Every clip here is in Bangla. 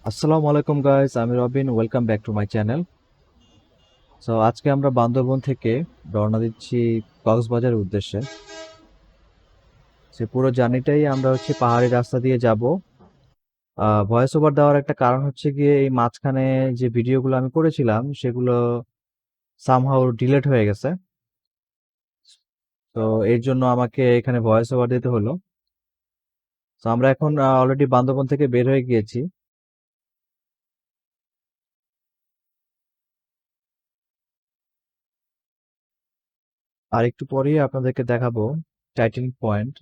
আসসালামু আলাইকুম গাইস, আমি Robin. Welcome back to my channel. So আজকে আমরা বান্দরবন থেকে রওনা দিচ্ছি কক্সবাজারের উদ্দেশ্যে। সে পুরো জার্নিটাই আমরা পাহাড়ি রাস্তা দিয়ে যাব। ভয়েস ওভার দেওয়ার একটা কারণ হচ্ছে গিয়ে এই মাঝখানে যে ভিডিওগুলো আমি করেছিলাম সেগুলো সামহাউ ডিলেট হয়ে গেছে। তো এর জন্য আমাকে এখানে ভয়েস ওভার দিতে হলো। তো আমরা এখন অলরেডি বান্দরবন থেকে বের হয়ে গিয়েছি। আর একটু পরেই আপনাদেরকে দেখাবো টাইটানিক পয়েন্ট।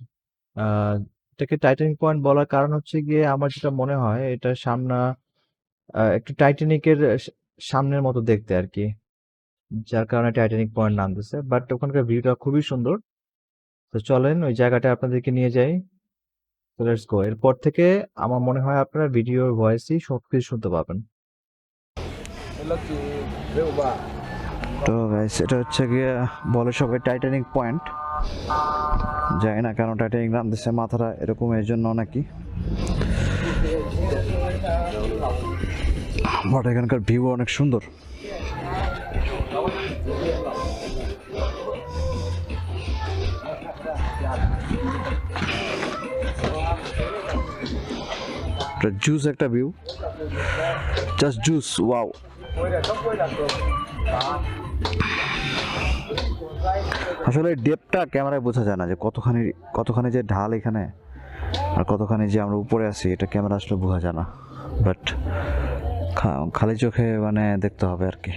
আহ এটাকে টাইটানিক পয়েন্ট বলার কারণ হচ্ছে গিয়ে আমার যেটা মনে হয় এটা একটু টাইটানিকের সামনের মতো দেখতে আর কি, যার কারণে টাইটানিক পয়েন্ট নাম দিছে। বাট ওখানকার ভিউটা খুবই সুন্দর। তো চলেন ওই জায়গাটা আপনাদেরকে নিয়ে যাই। তো লেটস গো। এরপর থেকে আমার মনে হয় আপনারা ভিডিওর ভয়েসই সবকিছু শুনতে পাবেন। তো গাইস, এটা হচ্ছে গিয়ে বলে সবাই টাইটানিক পয়েন্ট। জানি না কেন টাইটানিক নাম দিচ্ছে, মাথাটা এরকম এর জন্য নাকি। বাট এখানকার ভিউ অনেক সুন্দর। জুস একটা ভিউ, জাস্ট জুস, ওয়াও। আসলে ডেপটা ক্যামেরায় বোঝা যায় না যে কতখানি কতখানি যে ঢাল এখানে আর কতখানি যে আমরা উপরে আছি, এটা ক্যামেরা আসলে বোঝা যায় না। বাট খালি চোখে মানে দেখতে হবে আর কি,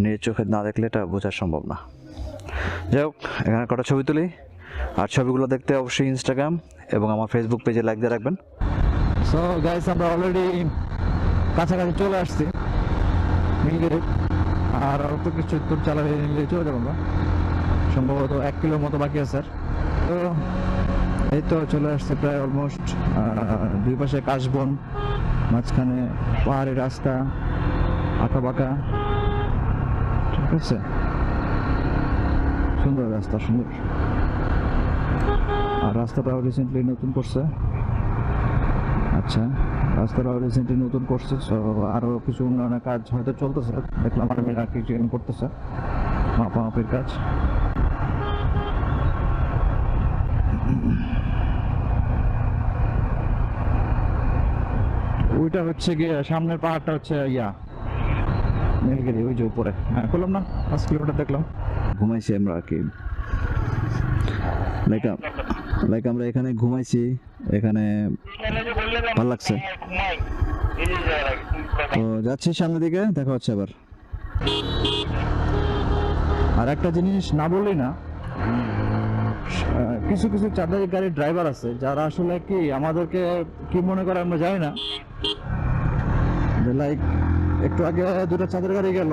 নিজের চোখে না দেখলে এটা বোঝা সম্ভব না। যাই হোক, এখানে কটা ছবি তুলি। আর ছবিগুলো দেখতে অবশ্যই ইনস্টাগ্রাম এবং আমার ফেসবুক পেজে লাইক দিয়ে রাখবেন। সো গাইস, আমরা অলরেডি কাছাকাছি চলে আসছি নীলগিরি। আর অল্প কিছু দূর চালালে নীলগিরি চলে যাবো আমরা। সম্ভবত 1 কিলোর মতো বাকি আছে। তো এই তো চলে আসছে প্রায় অলমোস্ট। দুই পাশে কাশবন, মাঝখানে পাহাড়ি রাস্তা, আঁকা বাঁকা। ঠিক আছে, সুন্দর রাস্তা, সুন্দর। আর রাস্তাটাও রিসেন্টলি নতুন করছে। আচ্ছা, রাস্তাটাও রিসেন্টলি নতুন করছে। সো আরও কিছু উন্নয়নের কাজ হয়তো চলতেছে, দেখলাম আর্মিরা কিছু করতেছে, মাপামাপির কাজ। ওইটা হচ্ছে গিয়ে সামনের পাহাড়টা হচ্ছে নীলগিরি, ওই যে উপরে। হ্যাঁ, করলাম না, 5 কিলোমিটার দেখলাম। ঘুমাইছি আমরা আর কি, লাইক লাইক আমরা এখানে ঘুমাইছি, এখানে ভালো লাগছে। তো যাচ্ছি সামনের দিকে, দেখা হচ্ছে আবার। আর একটা জিনিস না বললেই না, কিছু কিছু চাঁদারি গাড়ির ড্রাইভার আছে যারা আসলে কি আমাদেরকে কি মনে করে আমরা জানি না। লাইক একটু আগে দুটো চাঁদের গাড়ি গেল,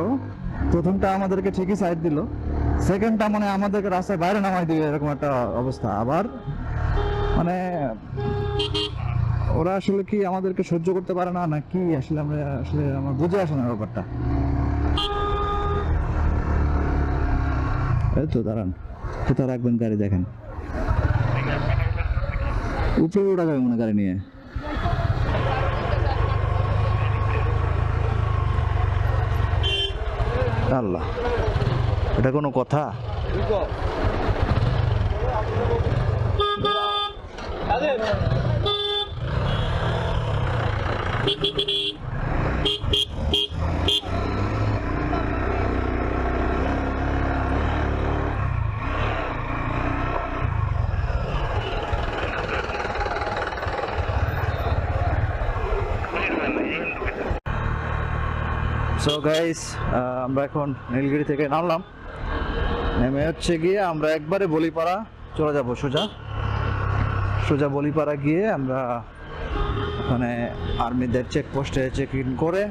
প্রথমটা আমাদেরকে ঠিকই সাইড দিল, সেকেন্ডটা মানে আমাদেরকে রাস্তায় বাইরে নামাই দিবে, এরকম একটা অবস্থা। আবার মানে ওরা আসলে কি আমাদেরকে সহ্য করতে পারে না, না কি আসলে আমরা আসলে আমার বুঝে আসে না ব্যাপারটা। এই তো দাঁড়ান, কোথায় রাখবেন গাড়ি দেখেন, উপরে উঠা যাবে মনে গাড়ি নিয়ে। আল্লাহ, এটা কোনো কথা? সো গাইস, আমরা এখন নীলগিরি থেকে নামলাম। নেমে হচ্ছে গিয়ে আমরা একবারে বলিপাড়া চলে যাব, সোজা সোজা বলিপাড়া গিয়ে আমরা ওখানে আর্মিদের চেকপোস্টে চেক ইন করে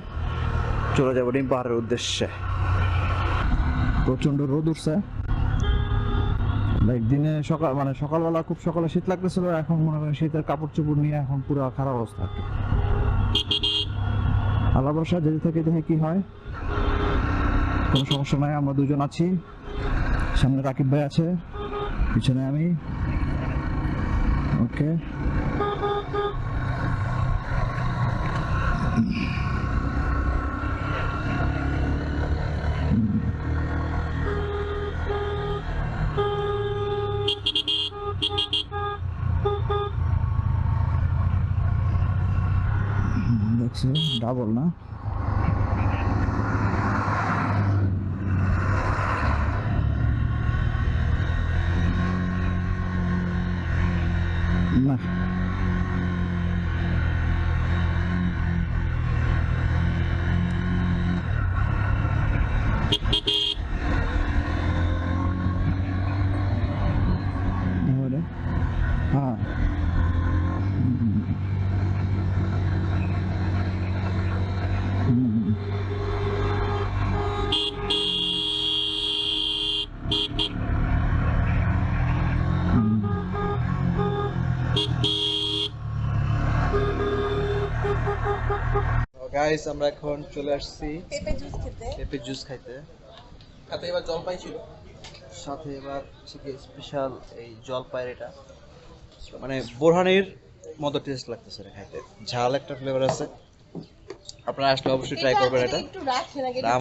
চলে যাবো ডিম পাহাড়ের উদ্দেশ্যে। প্রচন্ড রোদ উঠছে, লাইক দিনে সকাল মানে সকালবেলা খুব সকালে শীত লাগতেছিল, এখন মনে করেন শীতের কাপড় চোপড় নিয়ে এখন পুরো খারাপ অবস্থা। আল্লাহ ভরসা, যেতে থেকে দেখে কি হয়। কোনো সমস্যা নাই, আমরা দুজন আছি, সামনে রাকিব ভাই আছে, পিছনে আমি। ওকে, লাগছে, ডাবল না? না, হ্যাঁ। গাইস আমরা এখন চলে আসছি পেঁপে জুস খেতে। সাথে এবার জলপাই ছিল, সাথে এবার স্পেশাল এই জলপাইয়ের এটা মানে বোরহানির মতো টেস্ট লাগতেছে এটা খাইতে। ঝাল একটা ফ্লেভার আছে, আপনারা আসলে অবশ্যই ট্রাই করবেন এটা। আর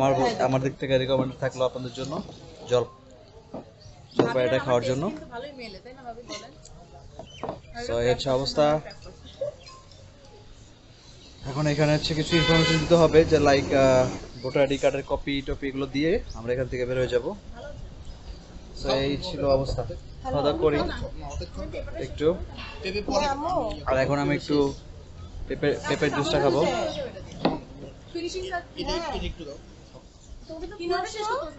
আমার দিক থেকে রিকমেন্ড থাকলো আপনাদের জন্য জলপাইটা খাওয়ার জন্য। তো এই হচ্ছে অবস্থা। এখন এখানে হচ্ছে কিছু ইনফরমেশন দিতে হবে, যে লাইক ভোটার আইডি কার্ডের কপি টপি এগুলো দিয়ে আমরা এখান থেকে বের হয়ে যাব। তো এই ছিল অবস্থা। খাওয়া দাওয়া করি একটু, আর এখন আমি একটু পেঁপের জুসটা খাবো।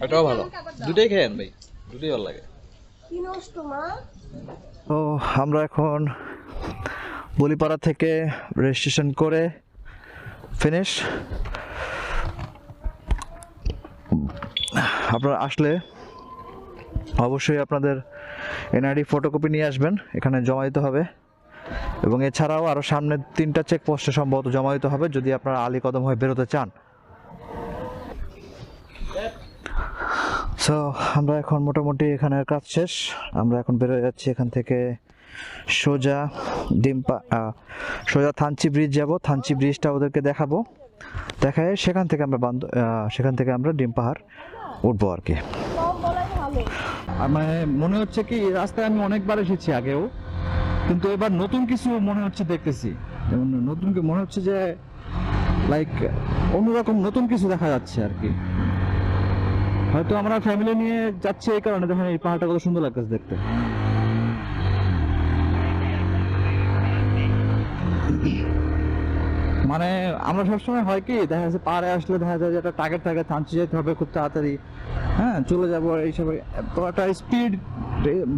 এটাও ভালো, দুটোই খেয়েন ভাই, দুটোই ভালো লাগে। তো আমরা এখন বলিপাড়া থেকে রেজিস্ট্রেশন করে ফিনিশ। আপনারা আসলে অবশ্যই আপনাদের এনআইডি ফটোকপি নিয়ে আসবেন, এখানে জমা দিতে হবে। এবং এছাড়াও আরও সামনের 3টা চেকপোস্টে সম্ভবত জমা দিতে হবে যদি আপনারা আলী কদম হয়ে বেরোতে চান। সো আমরা এখন মোটামুটি এখানের কাজ শেষ। আমরা এখন বেরোয় যাচ্ছি এখান থেকে সোজা সোজা থানচি ব্রিজ যাব। থানচি ব্রিজটা ওদেরকে দেখাবো, দেখায় সেখান থেকে আমরা ডিম পাহাড় উঠবো আর কি। মানে মনে হচ্ছে কি রাস্তায় আমি অনেকবার এসেছি আগেও, কিন্তু এবার নতুন কিছু মনে হচ্ছে দেখতেছি। যেমন নতুন মনে হচ্ছে যে লাইক অন্যরকম নতুন কিছু দেখা যাচ্ছে আর কি। হয়তো আমরা ফ্যামিলি নিয়ে যাচ্ছি এই কারণে, দেখেন এই পাহাড়টা কত সুন্দর লাগতেছে দেখতে। মানে আমরা সবসময় হয় কি দেখা যাচ্ছে পাহাড়ে আসলে দেখা যায় যে একটা টার্গেট থাকে, থানচি যেতে হবে খুব তাড়াতাড়ি, হ্যাঁ চলে যাবো এইসব। তো একটা স্পিড,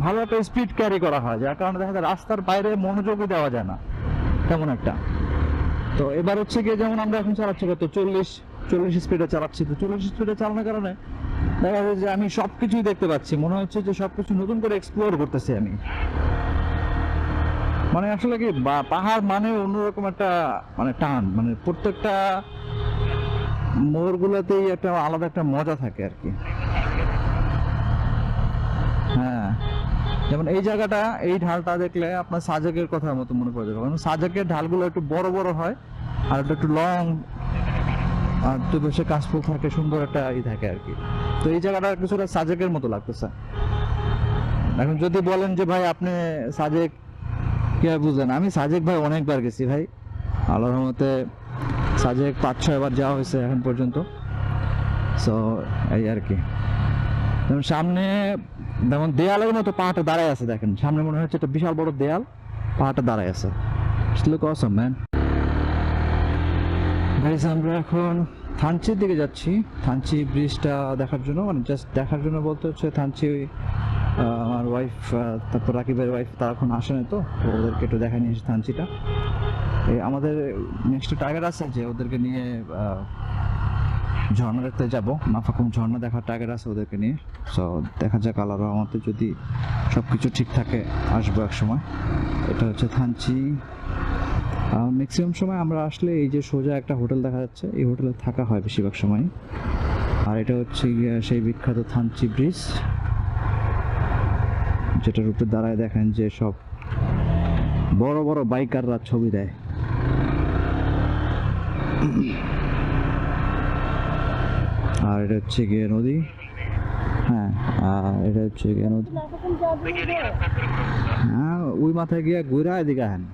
ভালো একটা স্পিড ক্যারি করা হয়, যার কারণে দেখা যায় রাস্তার বাইরে মনোযোগই দেওয়া যায় না তেমন একটা। তো এবার হচ্ছে গিয়ে যেমন আমরা এখন চালাচ্ছি কত 40 স্পিডে চালাচ্ছি। তো 40 স্পিডে চালানোর কারণে দেখা যায় যে আমি সবকিছুই দেখতে পাচ্ছি, মনে হচ্ছে যে সবকিছু নতুন করে এক্সপ্লোর করতেছি আমি। মানে আসলে কি পাহাড় মানে অন্যরকম একটা মানে টান, মানে প্রত্যেকটা মোড়গুলোতেই একটা আলাদা একটা মজা থাকে আর কি। হ্যাঁ, যেমন এই জায়গাটা, এই ঢালটা দেখলে আপনার সাজেকের কথার মতো মনে পড়ে যাবে, কারণ সাজেকের ঢালগুলো একটু বড় বড় হয় আর একটু লং, আর দুই পাশে কাশফুল থাকে, সুন্দর একটা থাকে আর কি। তো এই জায়গাটা কিছুটা সাজেকের মতো লাগতেছে। এখন যদি বলেন যে ভাই আপনি সাজেক কি বুঝলেন, আমি সাজেক ভাই অনেকবার গেছি ভাই, আল্লাহর রহমতে সাজেক 5-6 বার যাওয়া হয়েছে এখন পর্যন্ত। সো এই আর কি। যেমন সামনে যেমন দেয়ালের মতো পাহাড়টা দাঁড়ায় আছে, দেখেন সামনে মনে হচ্ছে একটা বিশাল বড় দেয়াল, পাহাড়টা দাঁড়ায় আছে। Look awesome man. গাইস আমরা এখন থানচির দিকে যাচ্ছি, থানচি ব্রিজটা দেখার জন্য। মানে জাস্ট দেখার জন্য বলতে হচ্ছে থানচি, আমার ওয়াইফ তারপর রাকিবের ওয়াইফ তারা এখন আসে না, তো ওদেরকে একটু দেখা নিয়ে এসে থানচিটা। আমাদের নেক্সট টার্গেট আছে যে ওদেরকে নিয়ে ঝর্ণা দেখতে যাবো, মাফাকুম ঝর্ণা দেখার টার্গেট আছে ওদেরকে নিয়ে। সো দেখা যাক, আল্লাহর রহমতে যদি সব কিছু ঠিক থাকে আসবো এক সময়। এটা হচ্ছে থানচি। ম্যাক্সিমাম সময় আমরা আসলে এই যে সোজা একটা হোটেল দেখা যাচ্ছে, এই হোটেলে থাকা হয় বেশিরভাগ সময়। আর এটা হচ্ছে সেই বিখ্যাত থানচি ব্রিজ, যেটার উপরে দাঁড়ায় দেখেন যে সব বড় বড় বাইকাররা ছবি দেয়। আর এটা হচ্ছে গিয়ে নদী, হ্যাঁ এটা হচ্ছে গিয়ে নদী। হ্যাঁ ওই মাথায় গিয়ে ঘুরা এদিকে আহেন।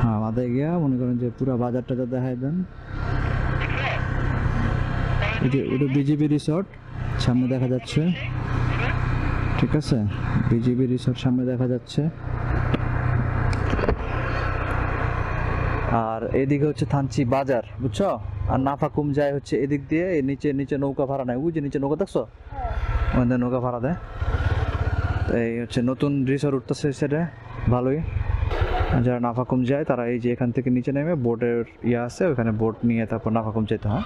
হ্যাঁ মাথায় গিয়া মনে করেন যে পুরো বাজার টাজার দেখাই দেন। ওটা বিজিবি রিসর্ট সামনে দেখা যাচ্ছে, ঠিক আছে, বিজিবি রিসর্ট সামনে দেখা যাচ্ছে। আর এদিকে হচ্ছে থানচি বাজার, বুঝছো? আর নাফাকুম যায় হচ্ছে এদিক দিয়ে, নিচে নিচে নৌকা ভাড়া নেয়, ওই যে নিচে নৌকা দেখছো, ওখানে নৌকা ভাড়া দেয়। তো এই হচ্ছে নতুন রিসর্ট উঠতেছে সেটা ভালোই। যারা নাফাকুম যায় তারা এই যে এখান থেকে নিচে নেমে বোটের ইয়ে আছে, ওখানে বোট নিয়ে তারপর নাফাকুম যেতে হয়।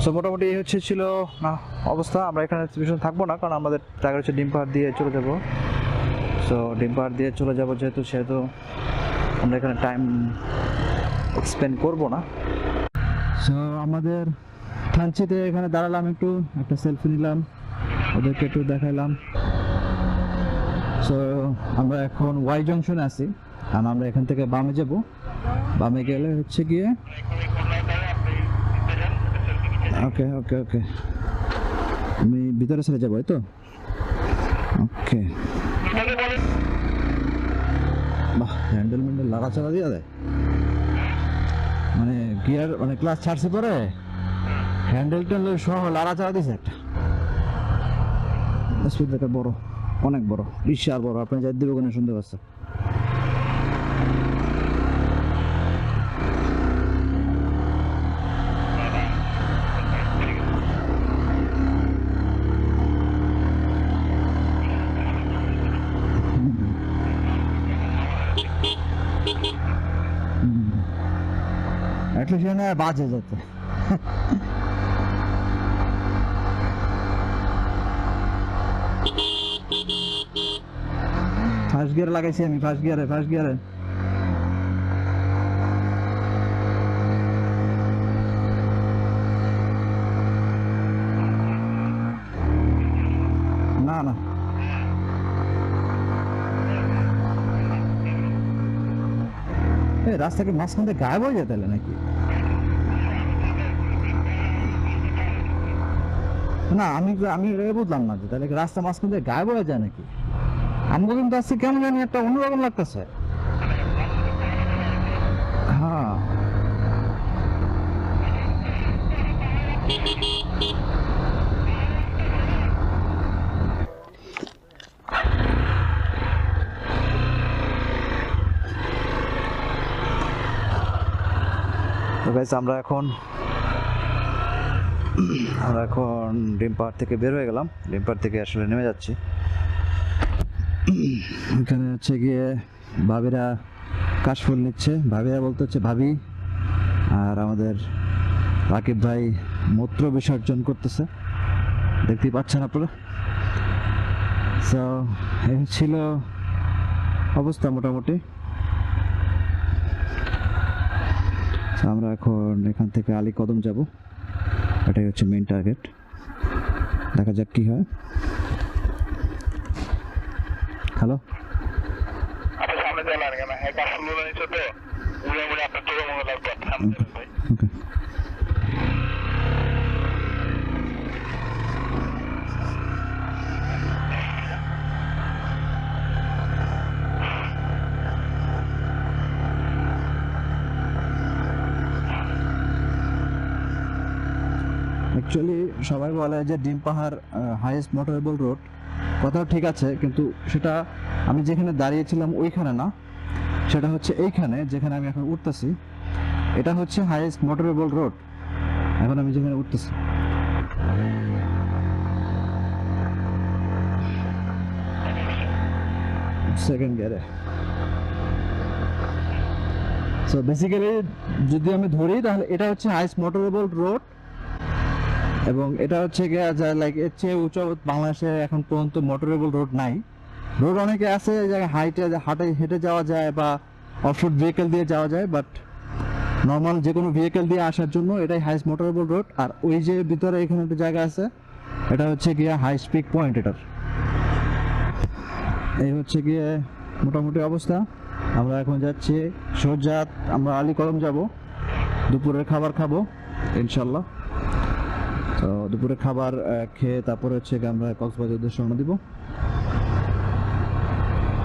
সো মোটামুটি এই হচ্ছে ছিল না অবস্থা। আমরা এখানে বেশিক্ষণ থাকবো না, কারণ আমাদের টাকা হচ্ছে ডিম পাহাড় দিয়ে চলে যাব। সো ডিম পাহাড় দিয়ে চলে যাব সেহেতু আমরা এখানে টাইম স্পেন্ড করবো না। সো আমাদের থানচিতে এখানে দাঁড়ালাম, একটা সেলফি নিলাম, ওদেরকে একটু দেখাইলাম। সো আমরা এখন ওয়াই জংশনে আছি, আর আমরা এখান থেকে বামে যাব। বামে গেলে হচ্ছে গিয়ে ওকে ওকে ওকে আমি ভিতরে চলে যাবো, তো ওকে। বাহ, হ্যান্ডেল ম্যান্ডেল লাগাচাড়া দিয়ে দেয়, মানে গিয়ার মানে ক্লাস ছাড়ছে পরে হ্যান্ডেল ট্যান্ডেল সহ লাড়াচাড়া দিয়েছে একটা। স্পিড ব্রেকার বড়, অনেক বড়, বিশাল বড়, আপনি যাই দিব ওখানে শুনতে পাচ্ছেন। এখানে বাজে যেতে ফার্স্ট গিয়ার লাগাইছি আমি, ফার্স্ট গিয়ারে না না রাস্তাকে মাঝখান থেকে গায়েব হয়ে যেতে নাকি? না আমি আমি বুঝলাম না যে তাহলে রাস্তা মাঝখান থেকে গায়েব হয়ে যায় নাকি? আমাকে কিন্তু আজকে কেমন জানি একটা অন্যরকম লাগতেছে। হ্যাঁ তো গাইস আমরা এখন ডিম পাহাড় থেকে বের হয়ে গেলাম, ডিম পাহাড় থেকে আসলে নেমে যাচ্ছি। এখানে হচ্ছে গিয়ে ভাবিরা কাশফুল নিচ্ছে, ভাবিরা বলতে হচ্ছে ভাবি, আর আমাদের রাকিব ভাই মূত্র বিসর্জন করতেছে, দেখতেই পাচ্ছেন আপনারা। সো এই ছিল অবস্থা মোটামুটি। আমরা এখন এখান থেকে আলী কদম যাব, এটাই হচ্ছে মেইন টার্গেট। দেখা যাক কি হয়। হ্যালো, ওকে অ্যাকচুয়ালি সবাই বলে যে ডিম পাহাড় হাইয়েস্ট মোটরেবল রোড, কথাও ঠিক আছে, কিন্তু সেটা আমি যেখানে দাঁড়িয়েছিলাম ওইখানে না, সেটা হচ্ছে এইখানে যেখানে আমি এখন উঠতেছি, এটা হচ্ছে হাইয়েস্ট মোটরেবল রোড। এখন আমি যেখানে উঠতেছি সেকেন্ড গিয়ারে। সো বেসিক্যালি যদি আমি ধরি তাহলে এটা হচ্ছে হাইয়েস্ট মোটরেবল রোড, এবং এটা হচ্ছে গিয়ে লাইক এর চেয়ে উঁচু বাংলাদেশে এখন পর্যন্ত মোটরেবল রোড নাই। রোড অনেকে আছে জায়গায় হেঁটে যাওয়া যায় বা অফরোড ভেহিকেল দিয়ে যাওয়া যায়, বাট নর্মাল যে কোনো ভেহিকেল দিয়ে আসার জন্য এটাই হাইস্ট মোটরেবল রোড। আর ওই যে ভিতরে এখানে একটা জায়গা আছে, এটা হচ্ছে গিয়ে হাই স্পিড পয়েন্ট এটার। এই হচ্ছে গিয়ে মোটামুটি অবস্থা। আমরা এখন যাচ্ছি সোজা, আমরা আলী কদম যাব, দুপুরের খাবার খাবো ইনশাল্লাহ। তো দুপুরে খাবার খেয়ে তারপরে হচ্ছে আমরা কক্সবাজার উদ্দেশ্যে রওনা দিব।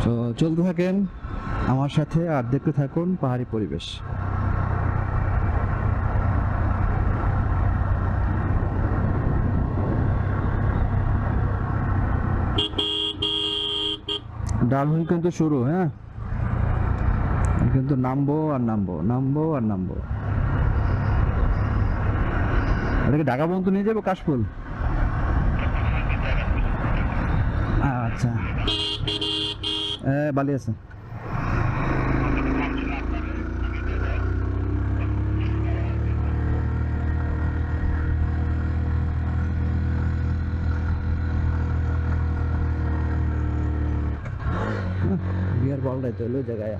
তো চলতে থাকেন, আমার সাথে আর দেখতে থাকুন পাহাড়ি পরিবেশ। ডাউনহিল কিন্তু শুরু, হ্যাঁ, কিন্তু নামবো আর নামবো, নামবো আর নামবো। এটাকে ঢাকা পর্যন্ত নিয়ে যাবো কাশফুল? আচ্ছা, বালি আছে। বিয়ার বলটাই তো ওই জায়গায়।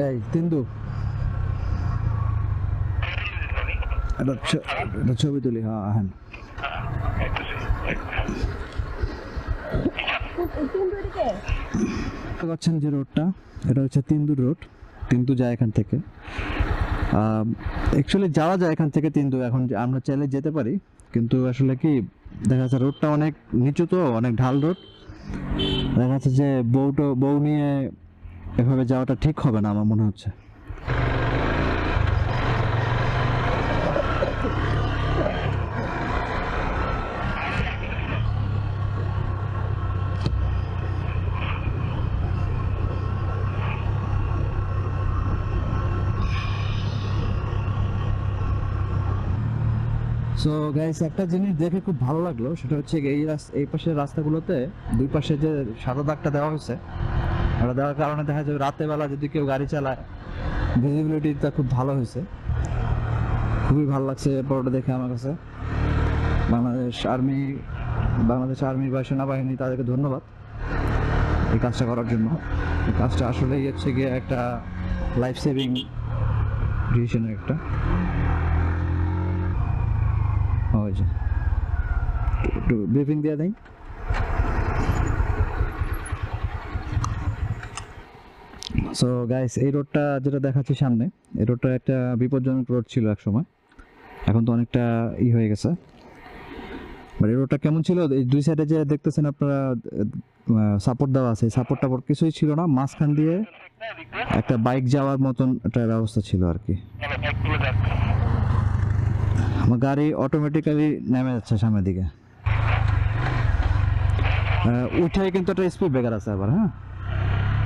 এই তিন্দু, একটা ছবি তুলি। হ্যাঁ হ্যাঁ, পাচ্ছেন যে রোডটা, এটা হচ্ছে তিন্দুর রোড। তিন্দু যায় এখান থেকে, অ্যাকচুয়ালি যাওয়া যায় এখান থেকে তিন্দু। এখন আমরা চাইলে যেতে পারি, কিন্তু আসলে কি দেখা যাচ্ছে রোডটা অনেক নিচু, তো অনেক ঢাল রোড। দেখা যাচ্ছে যে বউ নিয়ে এভাবে যাওয়াটা ঠিক হবে না আমার মনে হচ্ছে। সো গাইস, একটা জিনিস দেখে খুব ভালো লাগলো, সেটা হচ্ছে এই পাশের রাস্তাগুলোতে দুই পাশে যে সাদা দাগটা দেওয়া হয়েছে, ওটা দেওয়ার কারণে দেখা যায় রাতের বেলা যদি কেউ গাড়ি চালায় ভিজিবিলিটিটা খুব ভালো হয়েছে। খুবই ভালো লাগছে এরপর ওটা দেখে আমার কাছে। বাংলাদেশ আর্মি বা সেনাবাহিনী, তাদেরকে ধন্যবাদ এই কাজটা করার জন্য। এই কাজটা আসলেই হচ্ছে গিয়ে একটা লাইফ সেভিং ডিসিশনের একটা। ওই যে একটু ব্রিফিং দিয়ে দেয়। সো গাইস, এই রোডটা যেটা দেখাচ্ছি সামনে, এই রোডটা একটা বিপজ্জনক রোড ছিল এক সময়, এখন তো অনেকটা হয়ে গেছে। বাট এই রোডটা কেমন ছিল, এই দুই সাইডে যে দেখতেছেন আপনারা সাপোর্ট দেওয়া আছে, সাপোর্ট টাপোর্ট কিছুই ছিল না, মাঝখান দিয়ে একটা বাইক যাওয়ার মতন একটা ব্যবস্থা ছিল আর কি। আমার গাড়ি অটোমেটিক্যালি নেমে যাচ্ছে সামনের দিকে, উঠে কিন্তু একটা স্পিড ব্রেকার আছে আবার। হ্যাঁ,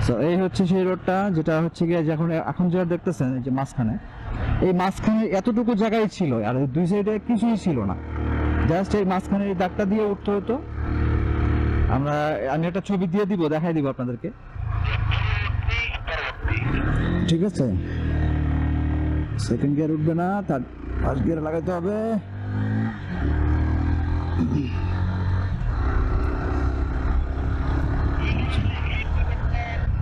সো এই হচ্ছে সেই রোডটা, যেটা হচ্ছে গিয়ে এখন যেটা দেখতেছেন এই যে মাঝখানে, এই মাঝখানে এতটুকু জায়গায় ছিল, আর দুই সাইডে কিছুই ছিল না, জাস্ট এই মাঝখানে এই দাগটা দিয়ে উঠতে হতো। আমি একটা ছবি দিয়ে দিব, দেখাই দিব আপনাদেরকে, ঠিক আছে? সেকেন্ড গিয়ার উঠবে না, তার ফার্স্ট গিয়ার লাগাতে হবে।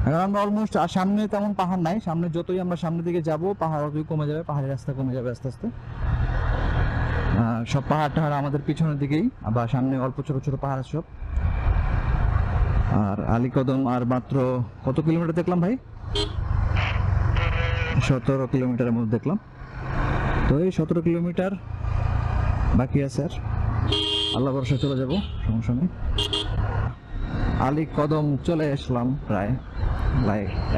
এখন আমরা অলমোস্ট, আর সামনে তেমন পাহাড় নাই, সামনে যতই আমরা সামনের দিকে যাব পাহাড় ততই কমে যাবে, পাহাড়ের রাস্তা কমে যাবে আস্তে আস্তে। সব পাহাড় টাহাড় আমাদের পিছনের দিকেই, আবার সামনে অল্প ছোট ছোট পাহাড় সব। আর আলীকদম আর মাত্র কত কিলোমিটার দেখলাম ভাই? 17 কিলোমিটারের মধ্যে দেখলাম। তো এই 17 কিলোমিটার বাকি আছে, আর আল্লাহ ভরসা চলে যাব, সমস্যা নেই। আলীকদম চলে আসলাম প্রায়,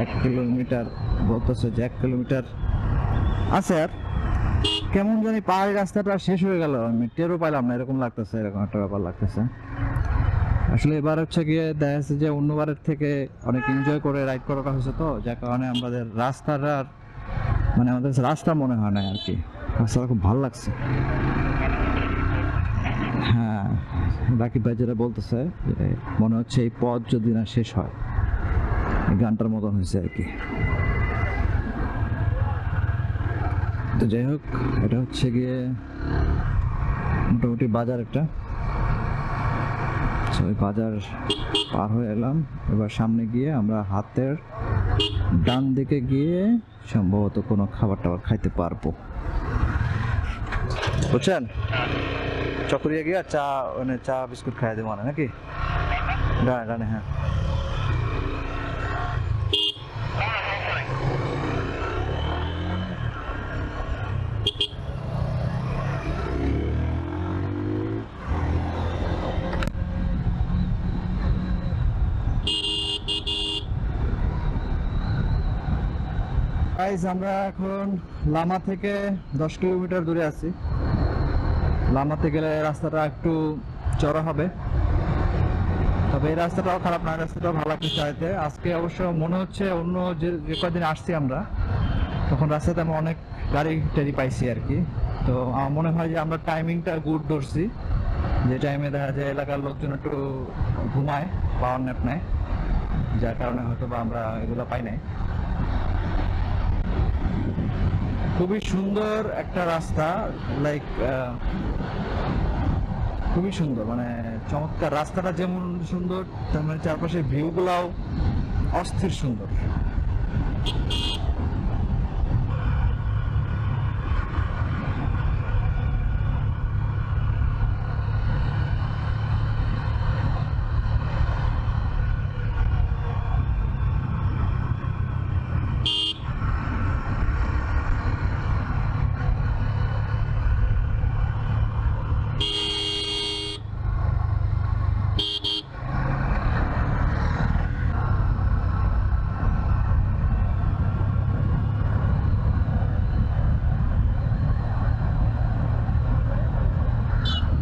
1 কিলোমিটার বলতেছে যে 1 কিলোমিটার আছে। আর কেমন জানি পাহাড়ি রাস্তাটা শেষ হয়ে গেল, আমি টেরও পাইলাম না, এরকম লাগতেছে, এরকম একটা ব্যাপার লাগতেছে। আসলে এবার হচ্ছে গিয়ে দেখা যাচ্ছে যে অন্যবারের থেকে অনেক এনজয় করে রাইড করাটা হয়েছে, তো যার কারণে আমাদের আমাদের রাস্তা মনে হয় না আর কি, রাস্তাটা খুব ভালো লাগছে। হ্যাঁ, বাকি ভাই যেটা বলতেছে যে মনে হচ্ছে এই পথ যদি না শেষ হয়, এই গানটার মতন হয়েছে আর কি। তো যাই হোক, এটা হচ্ছে গিয়ে মোটামুটি বাজার একটা। ওই বাজার পার হয়ে এলাম, এবার সামনে গিয়ে আমরা হাতের ডান দিকে গিয়ে সম্ভবত কোনো খাবার টাবার খাইতে পারবো, বুঝছেন? চকরিয়া গিয়ে চা বিস্কুট খাই দেবো মানে, নাকি? ডানে ডানে, হ্যাঁ। গাইস আমরা এখন লামা থেকে 10 কিলোমিটার দূরে আছি। লামাতে গেলে রাস্তাটা একটু চড়া হবে, তবে এই রাস্তাটাও খারাপ না, রাস্তাটাও ভালো লাগছে চাইতে। আজকে অবশ্য মনে হচ্ছে অন্য যে কদিন আসছি আমরা তখন রাস্তাতে আমি অনেক গাড়ি টাড়ি পাইছি আর কি। তো আমার মনে হয় যে আমরা টাইমিংটা গুড ধরছি, যে টাইমে দেখা যায় এলাকার লোকজন একটু ঘুমায়, পাওয়ার ন্যাপ নেয়, যার কারণে হয়তো বা আমরা এগুলো পাই নাই। খুবই সুন্দর একটা রাস্তা, লাইক খুবই সুন্দর, মানে চমৎকার। রাস্তাটা যেমন সুন্দর তেমন চারপাশে ভিউ গুলাও অস্থির সুন্দর।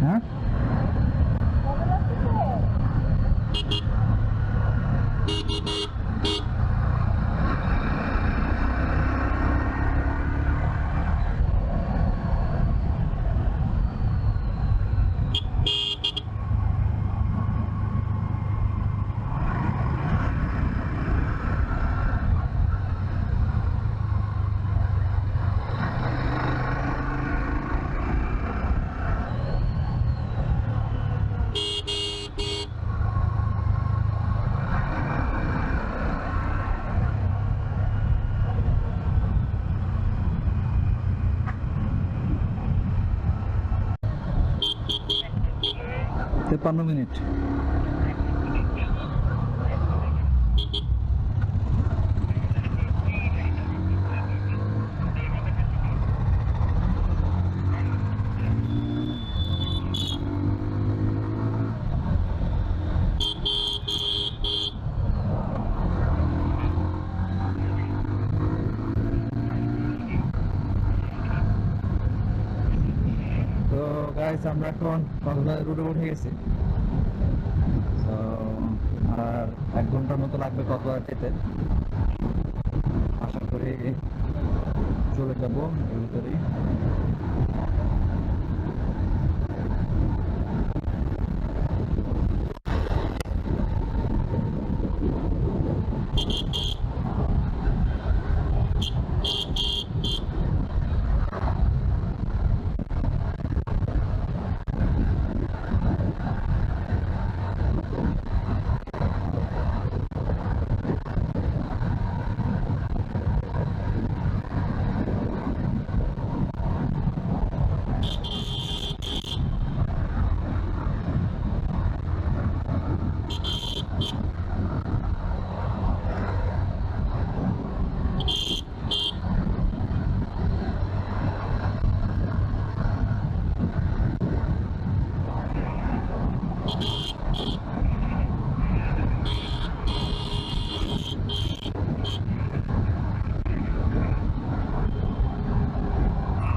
হ্যাঁ, তো 15 মিনিট। তো গাইস আমরা এখন কক্সবাজার রুটে উঠে গেছি। তো আর 1 ঘন্টার মতো লাগবে কক্সবাজার যেতে। আশা করি চলে যাবো এর ভিতরেই।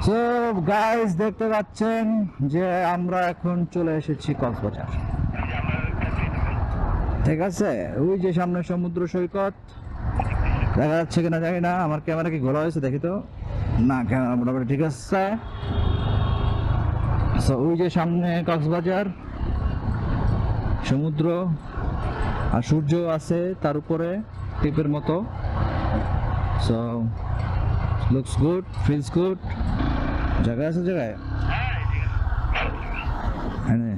সো গাইস দেখতে পাচ্ছেন যে আমরা এখন চলে এসেছি কক্সবাজার। ঠিক আছে, ওই যে সামনে সমুদ্র সৈকত দেখা যাচ্ছে কিনা জানি না, আমার ক্যামেরা কি ঘোরা হয়েছে দেখি তো। না, ক্যামেরা মোটামুটি ঠিক আছে। সো ওই যে সামনে কক্সবাজার, সমুদ্র আর সূর্য আছে তার উপরে টিপের মতো। So looks good, feels good. জায়গা আছে জায়গায়। হ্যাঁ